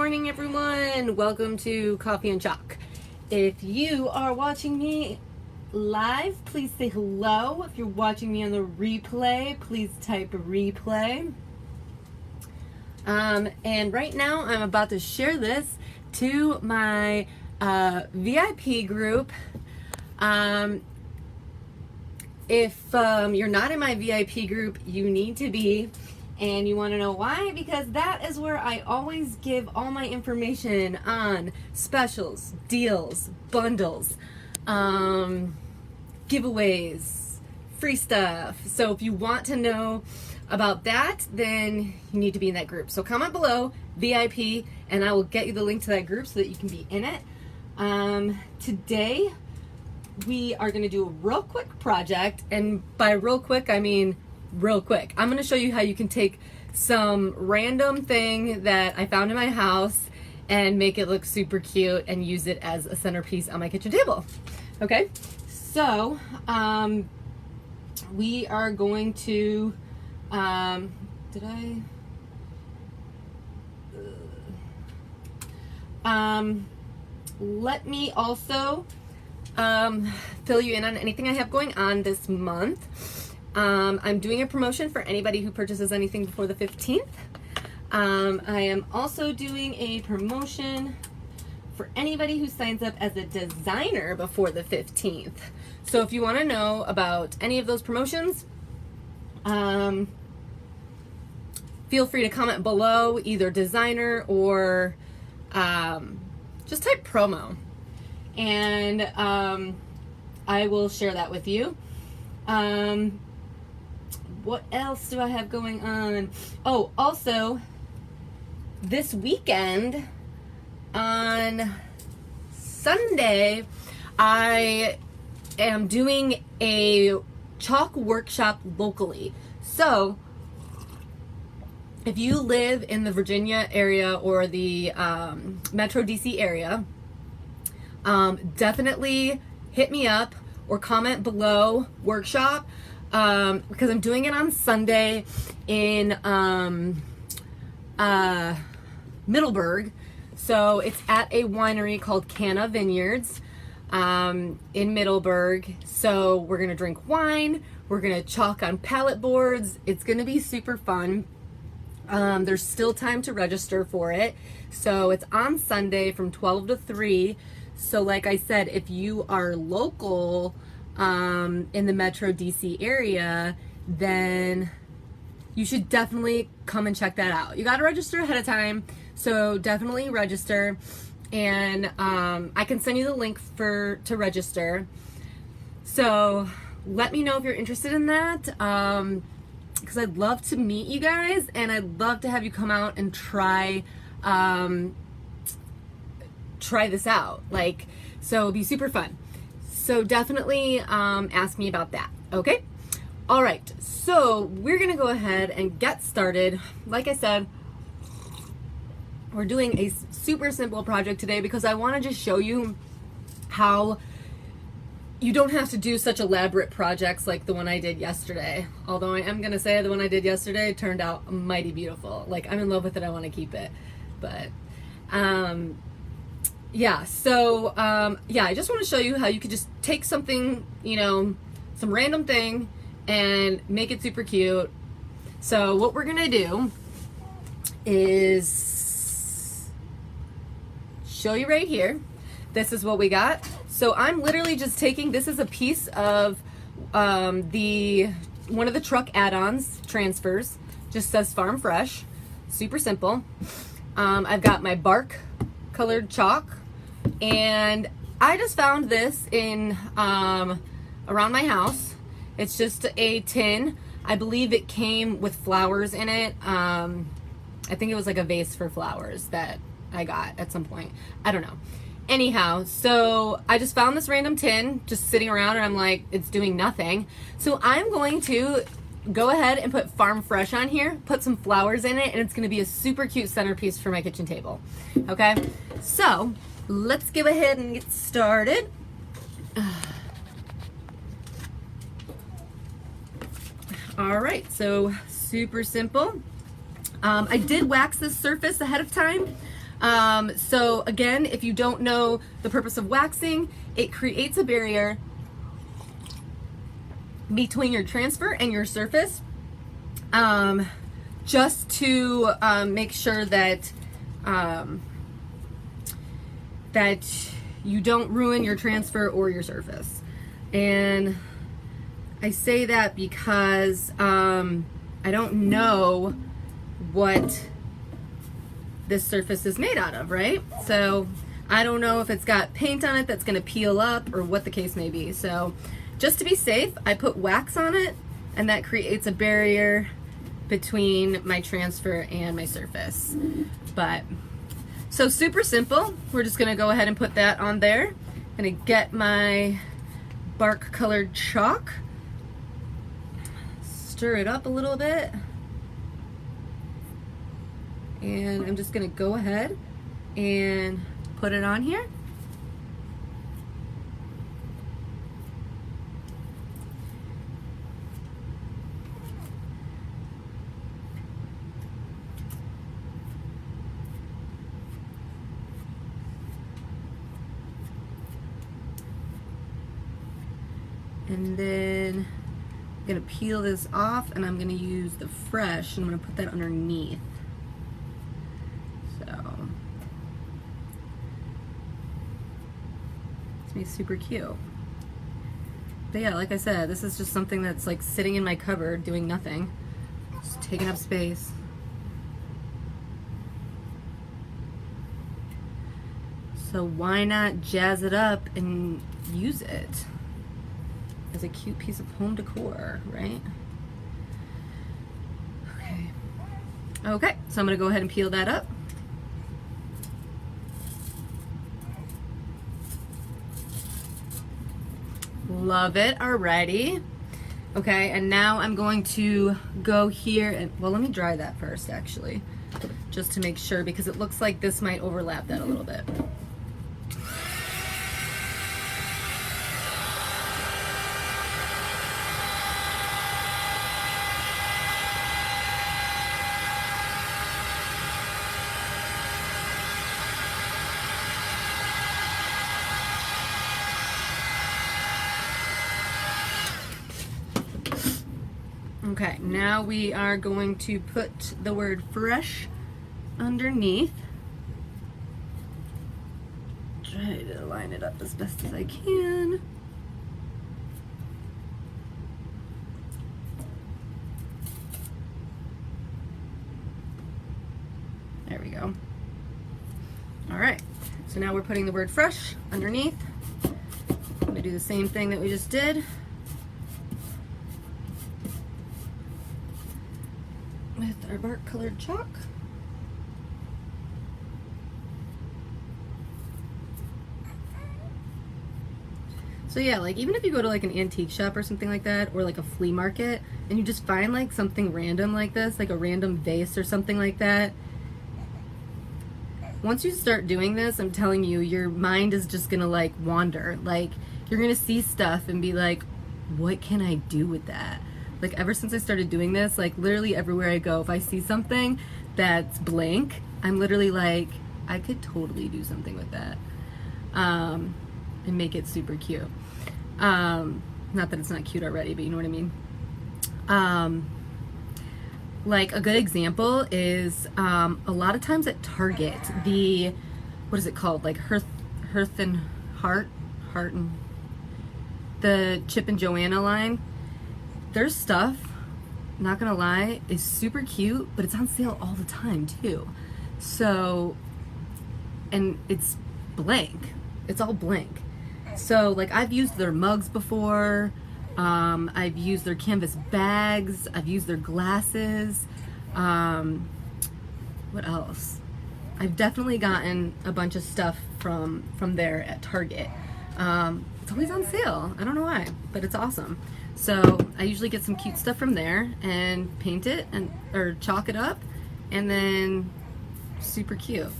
morning, everyone. Welcome to Coffee and Chalk. If you are watching me live, please say hello. If you're watching me on the replay, please type replay. And right now I'm about to share this to my VIP group. If you're not in my VIP group, you need to be. And you want to know why? Because that is where I always give all my information on specials, deals, bundles, giveaways, free stuff. So if you want to know about that, then you need to be in that group. So comment below, VIP, and I will get you the link to that group so that you can be in it. Today, we are going to do a real quick project. And by real quick, I mean real quick. I'm going to show you how you can take some random thing that I found in my house and make it look super cute and use it as a centerpiece on my kitchen table. Okay, so we are going to let me also fill you in on anything I have going on this month. I'm doing a promotion for anybody who purchases anything before the 15th. I am also doing a promotion for anybody who signs up as a designer before the 15th. So if you want to know about any of those promotions, feel free to comment below, either designer or just type promo, and I will share that with you. What else do I have going on? Oh, also, this weekend on Sunday, I am doing a chalk workshop locally. So, if you live in the Virginia area or the Metro DC area, definitely hit me up or comment below workshop. Because I'm doing it on Sunday in Middleburg. So it's at a winery called Canna Vineyards in Middleburg. So we're going to drink wine. We're going to chalk on palette boards. It's going to be super fun. There's still time to register for it. So it's on Sunday from 12 to 3. So like I said, if you are local in the Metro DC area, then you should definitely come and check that out. You got to register ahead of time, so definitely register, and I can send you the link to register. So let me know if you're interested in that, because I'd love to meet you guys, and I'd love to have you come out and try this out. So it'll be super fun. So definitely ask me about that, okay? All right, so we're gonna go ahead and get started. Like I said, we're doing a super simple project today because I wanna just show you how you don't have to do such elaborate projects like the one I did yesterday. Although I am gonna say the one I did yesterday turned out mighty beautiful. I'm in love with it, I wanna keep it. But, yeah, so, yeah, I just want to show you how you could just take something, some random thing and make it super cute. So what we're going to do is show you right here. This is what we got. So I'm literally just taking, this is a piece of one of the truck add-ons, transfers, just says Farm Fresh, super simple. I've got my bark colored chalk. And I just found this in around my house. It's just a tin. I believe it came with flowers in it. I think it was like a vase for flowers that I got at some point. I don't know. Anyhow, so I just found this random tin just sitting around, and I'm like, it's doing nothing. So I'm going to go ahead and put Farm Fresh on here, put some flowers in it, and it's going to be a super cute centerpiece for my kitchen table. Okay, so let's go ahead and get started. All right, so super simple. I did wax this surface ahead of time. So again, if you don't know the purpose of waxing, it creates a barrier between your transfer and your surface, just to make sure that that you don't ruin your transfer or your surface. And I say that because I don't know what this surface is made out of, right? So I don't know if it's got paint on it that's gonna peel up or what the case may be. So just to be safe, I put wax on it, and that creates a barrier between my transfer and my surface. But so super simple. We're just gonna go ahead and put that on there. I'm gonna get my bark colored chalk, stir it up a little bit, and I'm just gonna go ahead and put it on here. And then I'm gonna peel this off, and I'm gonna use the fresh, and I'm gonna put that underneath. So it's gonna be super cute. But yeah, like I said, this is just something that's like sitting in my cupboard doing nothing, just taking up space. So why not jazz it up and use it as a cute piece of home decor, right? Okay, so I'm gonna go ahead and peel that up. Love it already. Okay, and now I'm going to go here and, well, let me dry that first actually, just to make sure, because it looks like this might overlap that a little bit. Okay, now we are going to put the word fresh underneath. Try to line it up as best as I can. There we go. All right, so now we're putting the word fresh underneath. I'm gonna do the same thing that we just did. With our bark colored chalk. So yeah, like even if you go to like an antique shop or something like that, or like a flea market, and you just find like something random like this, like a random vase or something like that, once you start doing this, I'm telling you, your mind is just gonna like wander. Like you're gonna see stuff and be like, what can I do with that? Like ever since I started doing this, like literally everywhere I go, if I see something that's blank, I'm literally like, I could totally do something with that, and make it super cute. Not that it's not cute already, but you know what I mean. Like a good example is a lot of times at Target, the, what is it called? Like Hearth and Heart and the Chip and Joanna line. Their stuff, not gonna lie, is super cute, but it's on sale all the time too. So, and it's blank. It's all blank. So like I've used their mugs before. I've used their canvas bags. I've used their glasses. What else? I've definitely gotten a bunch of stuff from there at Target. It's always on sale. I don't know why, but it's awesome. So I usually get some cute stuff from there and paint it and or chalk it up, and then super cute.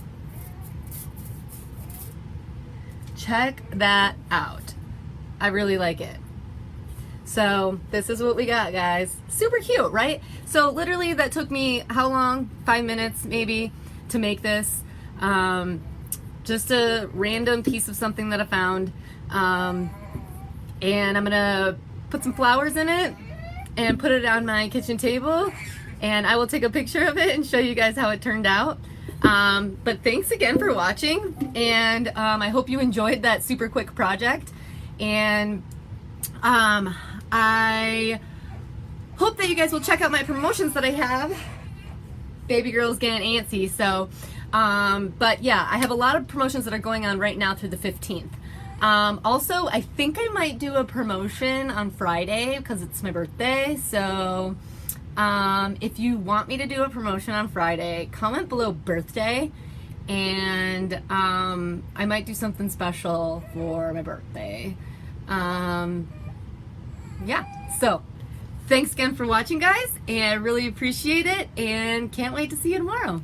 Check that out. I really like it. So this is what we got, guys. Super cute, right? So literally that took me how long? 5 minutes maybe to make this. Just a random piece of something that I found. And I'm gonna put some flowers in it and put it on my kitchen table, and I will take a picture of it and show you guys how it turned out. But thanks again for watching, and I hope you enjoyed that super quick project. And I hope that you guys will check out my promotions that I have. Baby girl's getting antsy, so but yeah, I have a lot of promotions that are going on right now through the 15th. Also, I think I might do a promotion on Friday because it's my birthday. So if you want me to do a promotion on Friday, comment below birthday, and I might do something special for my birthday. Yeah, so thanks again for watching, guys, and I really appreciate it, and can't wait to see you tomorrow.